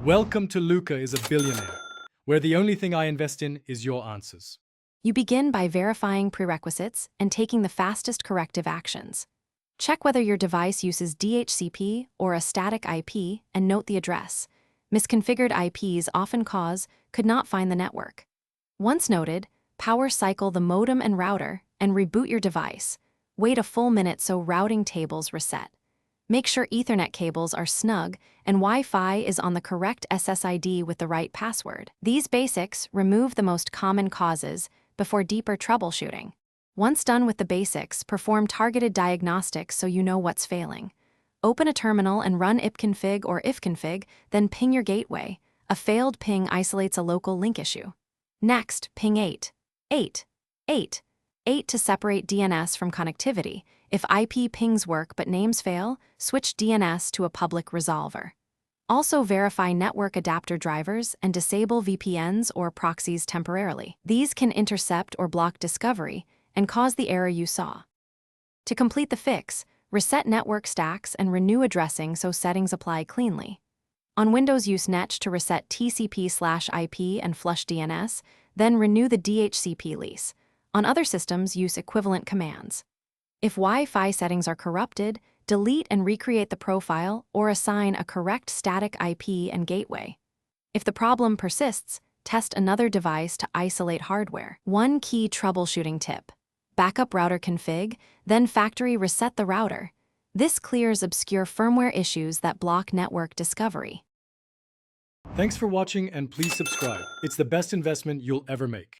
Welcome to Luca is a Billionaire, where the only thing I invest in is your answers. You begin by verifying prerequisites and taking the fastest corrective actions. Check whether your device uses DHCP or a static IP and note the address. Misconfigured IPs often could not find the network. Once noted, power cycle the modem and router and reboot your device. Wait a full minute so routing tables reset. Make sure Ethernet cables are snug and Wi-Fi is on the correct SSID with the right password. These basics remove the most common causes before deeper troubleshooting. Once done with the basics, perform targeted diagnostics so you know what's failing. Open a terminal and run ipconfig or ifconfig, then ping your gateway. A failed ping isolates a local link issue. Next, ping 8 to separate DNS from connectivity. If IP pings work but names fail, switch DNS to a public resolver. Also verify network adapter drivers and disable VPNs or proxies temporarily. These can intercept or block discovery and cause the error you saw. To complete the fix, reset network stacks and renew addressing so settings apply cleanly. On Windows, use net to reset TCP/IP and flush DNS, then renew the DHCP lease. On other systems, use equivalent commands. If Wi-Fi settings are corrupted, delete and recreate the profile or assign a correct static IP and gateway. If the problem persists, test another device to isolate hardware. One key troubleshooting tip: backup router config, then factory reset the router. This clears obscure firmware issues that block network discovery. Thanks for watching and please subscribe. It's the best investment you'll ever make.